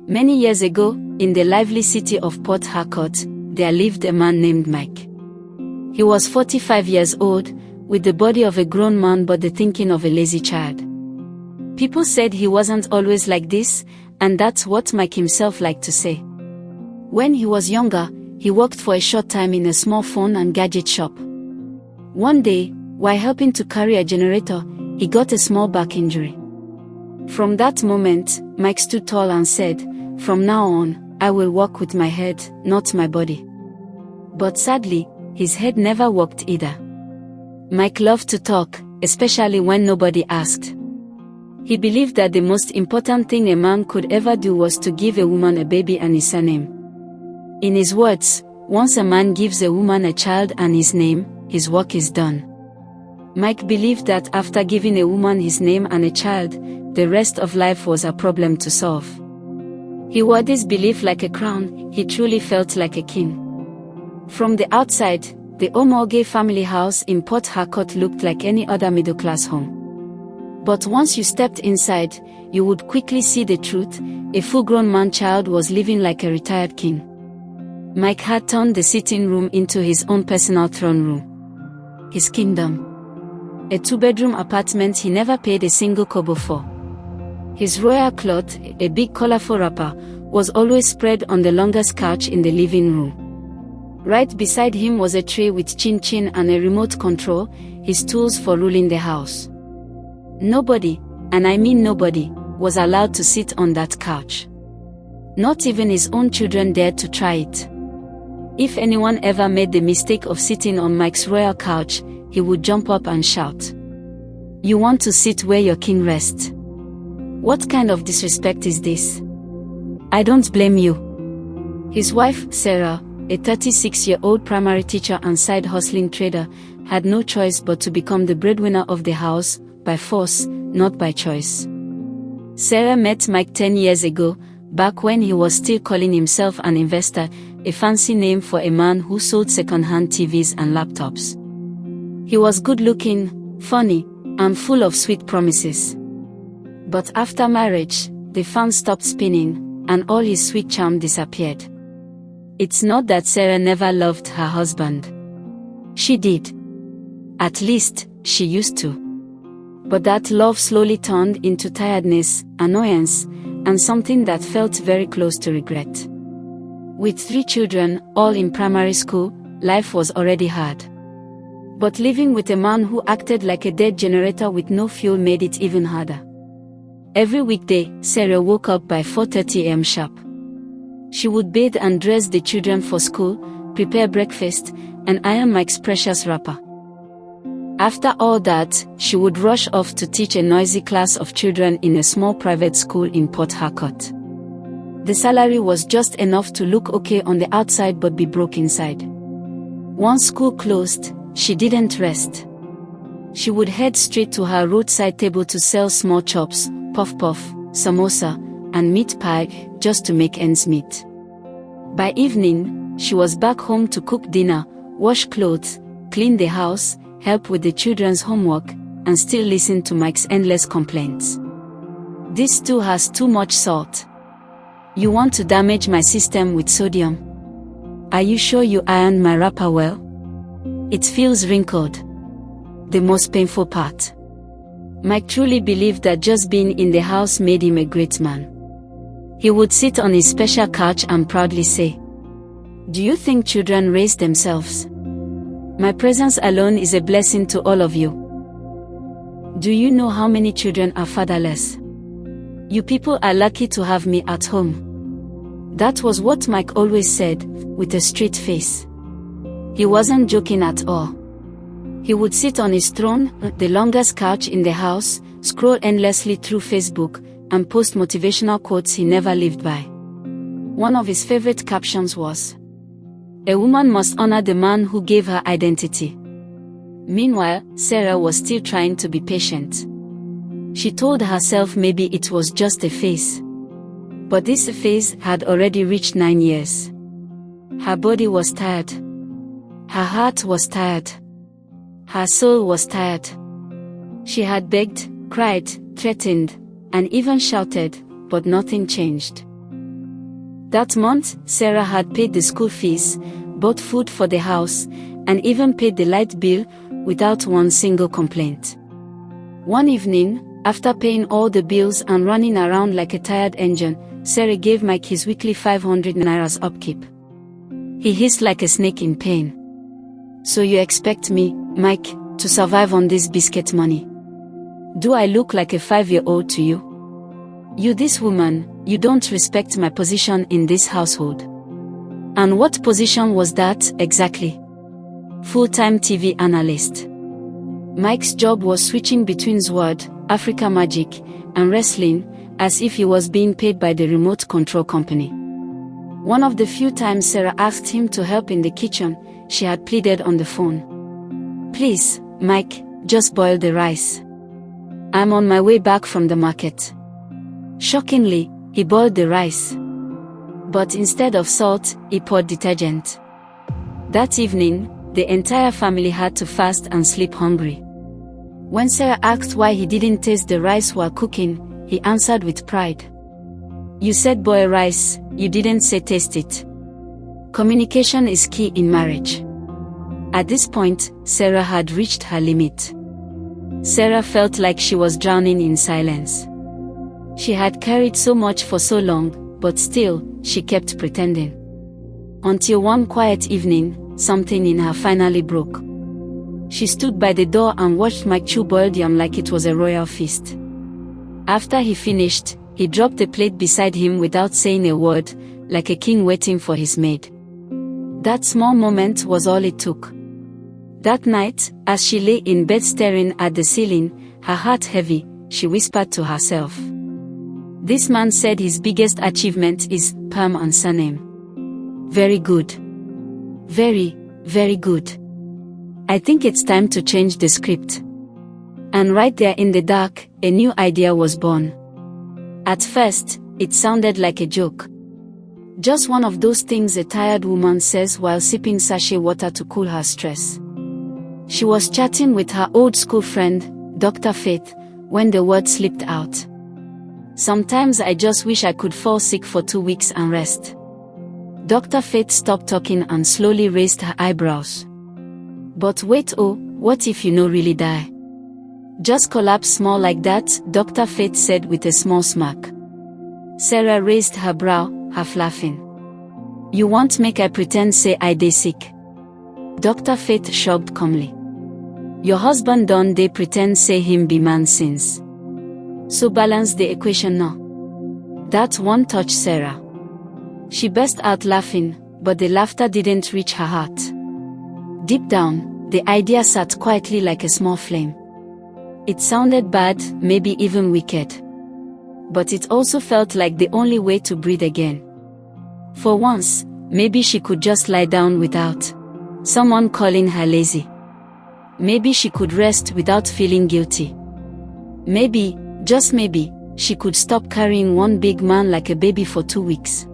Many years ago, in the lively city of Port Harcourt, there lived a man named Mike. He was 45 years old, with the body of a grown man but the thinking of a lazy child. People said he wasn't always like this, and that's what Mike himself liked to say. When he was younger, he worked for a short time in a small phone and gadget shop. One day, while helping to carry a generator, he got a small back injury. From that moment, Mike stood tall and said, "From now on, I will walk with my head, not my body." But sadly, his head never worked either. Mike loved to talk, especially when nobody asked. He believed that the most important thing a man could ever do was to give a woman a baby and his surname. In his words, once a man gives a woman a child and his name, his work is done. Mike believed that after giving a woman his name and a child, the rest of life was a problem to solve. He wore this belief like a crown. He truly felt like a king. From the outside, the Omorge family house in Port Harcourt looked like any other middle-class home. But once you stepped inside, you would quickly see the truth. A full-grown man-child was living like a retired king. Mike had turned the sitting room into his own personal throne room. His kingdom. A two-bedroom apartment he never paid a single kobo for. His royal cloth, a big colorful wrapper, was always spread on the longest couch in the living room. Right beside him was a tray with chin-chin and a remote control, his tools for ruling the house. Nobody, and I mean nobody, was allowed to sit on that couch. Not even his own children dared to try it. If anyone ever made the mistake of sitting on Mike's royal couch, he would jump up and shout, "You want to sit where your king rests? What kind of disrespect is this? I don't blame you." His wife, Sarah, a 36-year-old primary teacher and side-hustling trader, had no choice but to become the breadwinner of the house, by force, not by choice. Sarah met Mike 10 years ago, back when he was still calling himself an investor, a fancy name for a man who sold second-hand TVs and laptops. He was good-looking, funny, and full of sweet promises. But after marriage, the fan stopped spinning, and all his sweet charm disappeared. It's not that Sarah never loved her husband. She did. At least, she used to. But that love slowly turned into tiredness, annoyance, and something that felt very close to regret. With 3 children, all in primary school, life was already hard. But living with a man who acted like a dead generator with no fuel made it even harder. Every weekday, Sarah woke up by 4:30 a.m. sharp. She would bathe and dress the children for school, prepare breakfast, and iron Mike's precious wrapper. After all that, she would rush off to teach a noisy class of children in a small private school in Port Harcourt. The salary was just enough to look okay on the outside but be broke inside. Once school closed, she didn't rest. She would head straight to her roadside table to sell small chops, puff-puff, samosa, and meat pie, just to make ends meet. By evening, she was back home to cook dinner, wash clothes, clean the house, help with the children's homework, and still listen to Mike's endless complaints. "This stew has too much salt. You want to damage my system with sodium? Are you sure you ironed my wrapper well? It feels wrinkled." The most painful part. Mike truly believed that just being in the house made him a great man. He would sit on his special couch and proudly say, "Do you think children raise themselves? My presence alone is a blessing to all of you. Do you know how many children are fatherless? You people are lucky to have me at home." That was what Mike always said, with a straight face. He wasn't joking at all. He would sit on his throne, the longest couch in the house, scroll endlessly through Facebook, and post motivational quotes he never lived by. One of his favorite captions was, "A woman must honor the man who gave her identity." Meanwhile, Sarah was still trying to be patient. She told herself maybe it was just a phase. But this phase had already reached 9 years. Her body was tired. Her heart was tired. Her soul was tired. She had begged, cried, threatened, and even shouted, but nothing changed. That month, Sarah had paid the school fees, bought food for the house, and even paid the light bill without one single complaint. One evening, after paying all the bills and running around like a tired engine, Sarah gave Mike his weekly 500 naira's upkeep. He hissed like a snake in pain. "So you expect me, Mike, to survive on this biscuit money? Do I look like a 5-year-old to you? You this woman, you don't respect my position in this household." And what position was that, exactly? Full-time TV analyst. Mike's job was switching between Zword, Africa Magic, and wrestling, as if he was being paid by the remote control company. One of the few times Sarah asked him to help in the kitchen, she had pleaded on the phone. "Please, Mike, just boil the rice. I'm on my way back from the market." Shockingly, he boiled the rice. But instead of salt, he poured detergent. That evening, the entire family had to fast and sleep hungry. When Sarah asked why he didn't taste the rice while cooking, he answered with pride. "You said boil rice, you didn't say taste it." Communication is key in marriage. At this point, Sarah had reached her limit. Sarah felt like she was drowning in silence. She had carried so much for so long, but still, she kept pretending. Until one quiet evening, something in her finally broke. She stood by the door and watched Mike chew boiled yam like it was a royal feast. After he finished, he dropped the plate beside him without saying a word, like a king waiting for his maid. That small moment was all it took. That night, as she lay in bed staring at the ceiling, her heart heavy, she whispered to herself. "This man said his biggest achievement is perm and surname. Very good. Very, very good. I think it's time to change the script." And right there in the dark, a new idea was born. At first, it sounded like a joke. Just one of those things a tired woman says while sipping sachet water to cool her stress. She was chatting with her old school friend, Dr. Faith, when the word slipped out. "Sometimes I just wish I could fall sick for 2 weeks and rest." Dr. Faith stopped talking and slowly raised her eyebrows. "But wait, oh, what if you no really die? Just collapse small like that," Dr. Faith said with a small smirk. Sarah raised her brow, half laughing. "You want make I pretend say I dey sick?" Dr. Faith shrugged calmly. "Your husband done dey pretend say him be man since. So balance the equation now." That one touched Sarah. She burst out laughing, but the laughter didn't reach her heart. Deep down, the idea sat quietly like a small flame. It sounded bad, maybe even wicked. But it also felt like the only way to breathe again. For once, maybe she could just lie down without someone calling her lazy. Maybe she could rest without feeling guilty. Maybe, just maybe, she could stop carrying one big man like a baby for 2 weeks.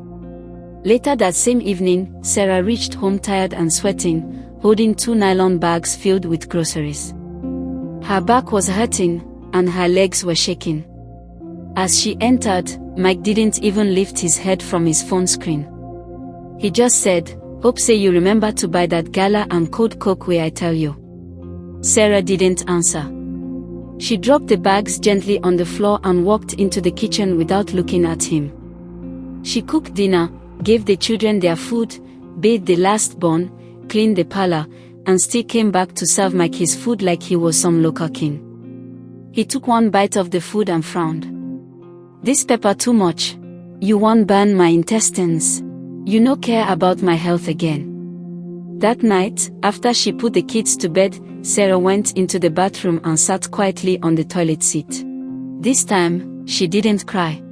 Later that same evening, Sarah reached home tired and sweating, holding 2 nylon bags filled with groceries. Her back was hurting, and her legs were shaking. As she entered, Mike didn't even lift his head from his phone screen. He just said, "Hope say you remember to buy that gala and cold Coke way I tell you." Sarah didn't answer. She dropped the bags gently on the floor and walked into the kitchen without looking at him. She cooked dinner, gave the children their food, bathed the last born, cleaned the parlor, and still came back to serve Mike his food like he was some local king. He took one bite of the food and frowned. "This pepper too much. You won't burn my intestines. You no care about my health again." That night, after she put the kids to bed, Sarah went into the bathroom and sat quietly on the toilet seat. This time, she didn't cry.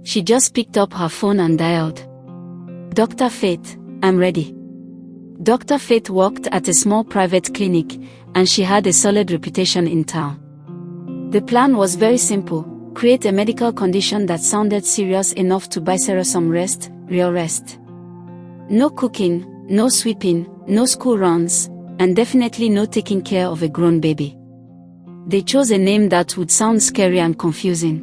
She just picked up her phone and dialed. "Dr. Faith, I'm ready." Dr. Faith worked at a small private clinic, and she had a solid reputation in town. The plan was very simple: create a medical condition that sounded serious enough to buy Sarah some rest, real rest. No cooking, no sweeping, no school runs, and definitely no taking care of a grown baby. They chose a name that would sound scary and confusing.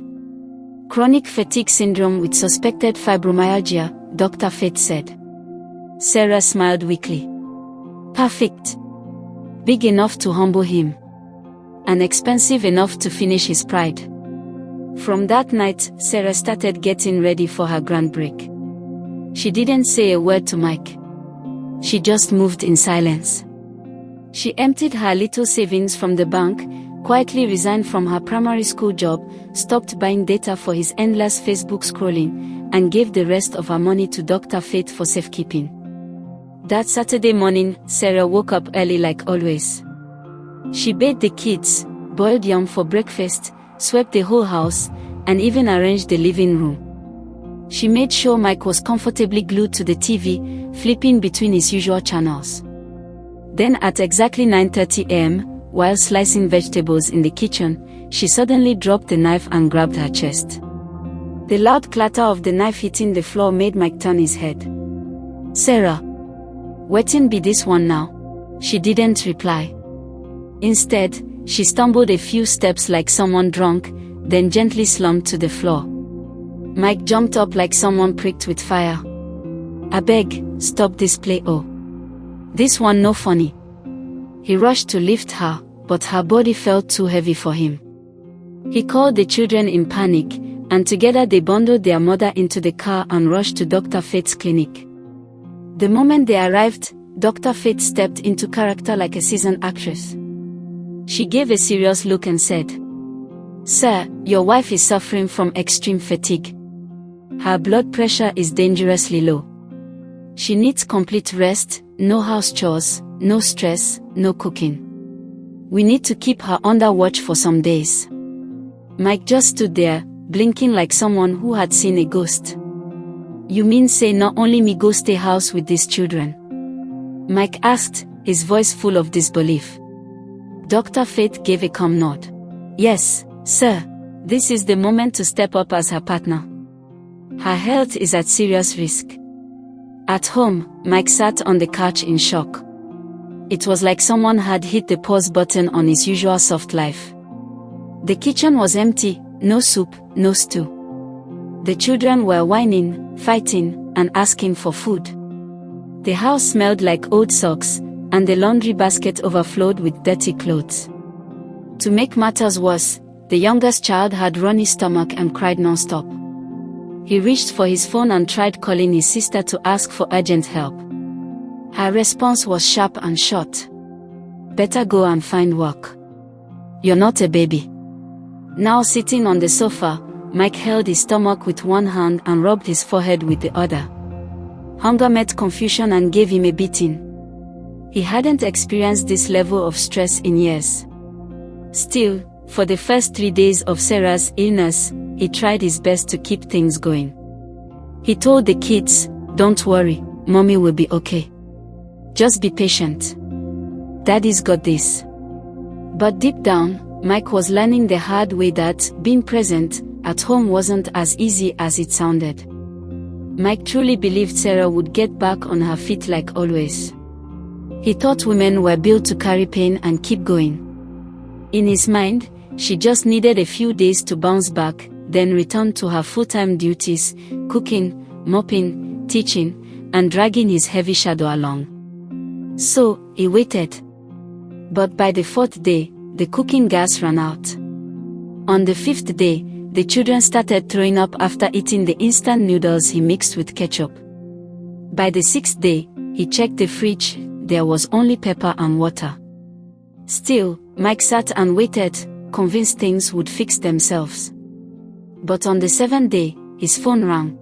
Chronic fatigue syndrome with suspected fibromyalgia, Dr. Fate said. Sarah smiled weakly. Perfect. Big enough to humble him. And expensive enough to finish his pride. From that night, Sarah started getting ready for her grand break. She didn't say a word to Mike. She just moved in silence. She emptied her little savings from the bank, quietly resigned from her primary school job, stopped buying data for his endless Facebook scrolling, and gave the rest of her money to Dr. Fate for safekeeping. That Saturday morning, Sarah woke up early like always. She bathed the kids, boiled yam for breakfast, swept the whole house, and even arranged the living room. She made sure Mike was comfortably glued to the TV, flipping between his usual channels. Then at exactly 9:30 a.m., while slicing vegetables in the kitchen, she suddenly dropped the knife and grabbed her chest. The loud clatter of the knife hitting the floor made Mike turn his head. Sarah, wetin be this one now? She didn't reply. Instead, she stumbled a few steps like someone drunk, then gently slumped to the floor. Mike jumped up like someone pricked with fire. Abeg, stop this play, oh. This one no funny. He rushed to lift her, but her body felt too heavy for him. He called the children in panic, and together they bundled their mother into the car and rushed to Dr. Fate's clinic. The moment they arrived, Dr. Fate stepped into character like a seasoned actress. She gave a serious look and said, Sir, your wife is suffering from extreme fatigue. Her blood pressure is dangerously low. She needs complete rest, no house chores, no stress, no cooking. We need to keep her under watch for some days. Mike just stood there, blinking like someone who had seen a ghost. You mean say not only me go stay house with these children? Mike asked, his voice full of disbelief. Dr. Fate gave a calm nod. Yes, sir. This is the moment to step up as her partner. Her health is at serious risk. At home, Mike sat on the couch in shock. It was like someone had hit the pause button on his usual soft life. The kitchen was empty, no soup, no stew. The children were whining, fighting, and asking for food. The house smelled like old socks, and the laundry basket overflowed with dirty clothes. To make matters worse, the youngest child had runny stomach and cried non-stop. He reached for his phone and tried calling his sister to ask for urgent help. Her response was sharp and short. Better go and find work. You're not a baby. Now sitting on the sofa, Mike held his stomach with one hand and rubbed his forehead with the other. Hunger met confusion and gave him a beating. He hadn't experienced this level of stress in years. Still, for the first 3 days of Sarah's illness, he tried his best to keep things going. He told the kids, "Don't worry, Mommy will be okay. Just be patient. Daddy's got this." But deep down, Mike was learning the hard way that being present at home wasn't as easy as it sounded. Mike truly believed Sarah would get back on her feet like always. He thought women were built to carry pain and keep going. In his mind, she just needed a few days to bounce back, then return to her full-time duties, cooking, mopping, teaching, and dragging his heavy shadow along. So, he waited. But by the 4th day, the cooking gas ran out. On the 5th day, the children started throwing up after eating the instant noodles he mixed with ketchup. By the 6th day, he checked the fridge. There was only pepper and water. Still, Mike sat and waited, convinced things would fix themselves. But on the 7th day, his phone rang.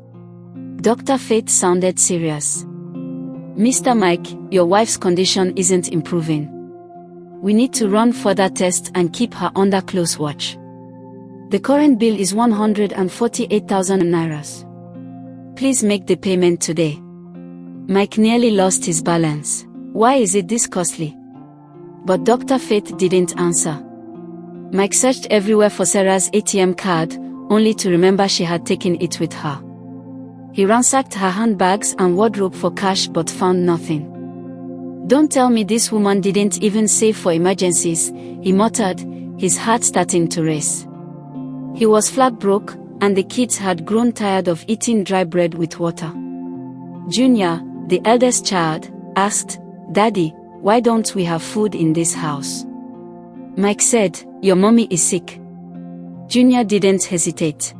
Dr. Fate sounded serious. "Mr. Mike, your wife's condition isn't improving. We need to run further tests and keep her under close watch. The current bill is 148,000 nairas. Please make the payment today." Mike nearly lost his balance. Why is it this costly? But Dr. Fate didn't answer. Mike searched everywhere for Sarah's ATM card, only to remember she had taken it with her. He ransacked her handbags and wardrobe for cash but found nothing. "Don't tell me this woman didn't even save for emergencies," he muttered, his heart starting to race. He was flat broke, and the kids had grown tired of eating dry bread with water. Junior, the eldest child, asked, "Daddy, why don't we have food in this house?" Mike said, "Your mommy is sick." Junior didn't hesitate.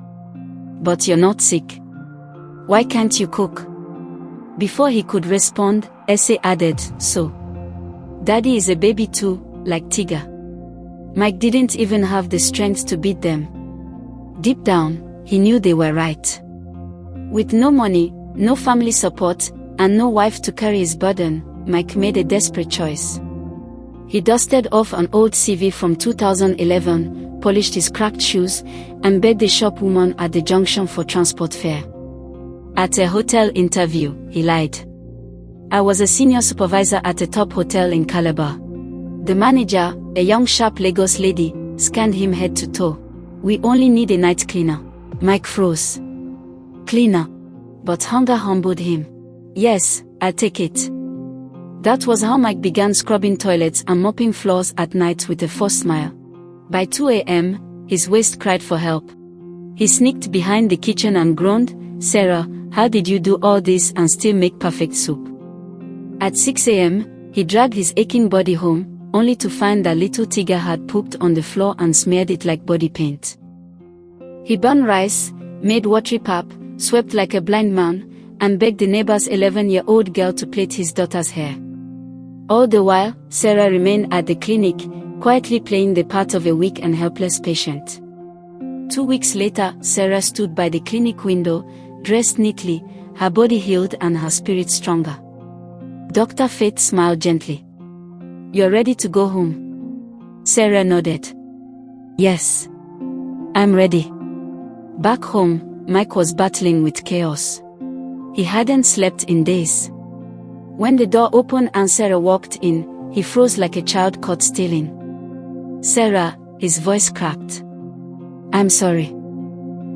"But you're not sick. Why can't you cook?" Before he could respond, Essie added, "So, Daddy is a baby too, like Tiga." Mike didn't even have the strength to beat them. Deep down, he knew they were right. With no money, no family support, and no wife to carry his burden, Mike made a desperate choice. He dusted off an old CV from 2011, polished his cracked shoes, and begged the shop woman at the junction for transport fare. At a hotel interview, he lied. "I was a senior supervisor at a top hotel in Calabar." The manager, a young sharp Lagos lady, scanned him head to toe. "We only need a night cleaner." Mike froze. "Cleaner?" But hunger humbled him. "Yes, I'll take it." That was how Mike began scrubbing toilets and mopping floors at night with a forced smile. By 2 a.m., his waist cried for help. He sneaked behind the kitchen and groaned, "Sarah, how did you do all this and still make perfect soup?" At 6 a.m., he dragged his aching body home, only to find that little Tiga had pooped on the floor and smeared it like body paint. He burned rice, made watery pap, swept like a blind man, and begged the neighbor's 11-year-old girl to plait his daughter's hair. All the while, Sarah remained at the clinic, quietly playing the part of a weak and helpless patient. 2 weeks later, Sarah stood by the clinic window, dressed neatly, her body healed and her spirit stronger. Dr. Faith smiled gently. "You're ready to go home?" Sarah nodded. "Yes. I'm ready." Back home, Mike was battling with chaos. He hadn't slept in days. When the door opened and Sarah walked in, he froze like a child caught stealing. "Sarah," his voice cracked. "I'm sorry.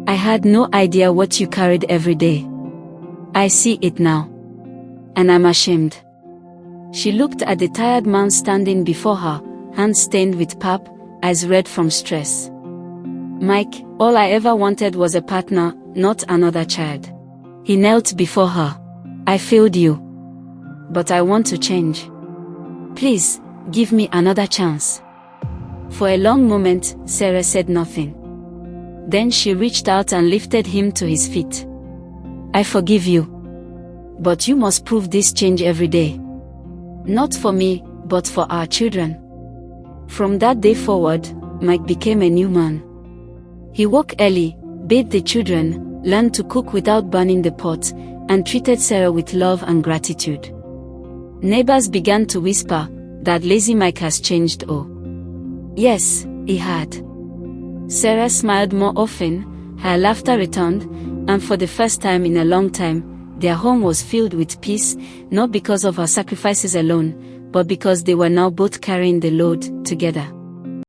I had no idea what you carried every day. I see it now. And I'm ashamed." She looked at the tired man standing before her, hands stained with pap, eyes red from stress. "Mike, all I ever wanted was a partner, not another child." He knelt before her. "I failed you. But I want to change. Please, give me another chance." For a long moment, Sarah said nothing. Then she reached out and lifted him to his feet. "I forgive you. But you must prove this change every day. Not for me, but for our children." From that day forward, Mike became a new man. He woke early, bathed the children, learned to cook without burning the pot, and treated Sarah with love and gratitude. Neighbors began to whisper that lazy Mike has changed. Oh, yes, he had. Sarah smiled more often, her laughter returned, and for the first time in a long time, their home was filled with peace, not because of her sacrifices alone, but because they were now both carrying the load together.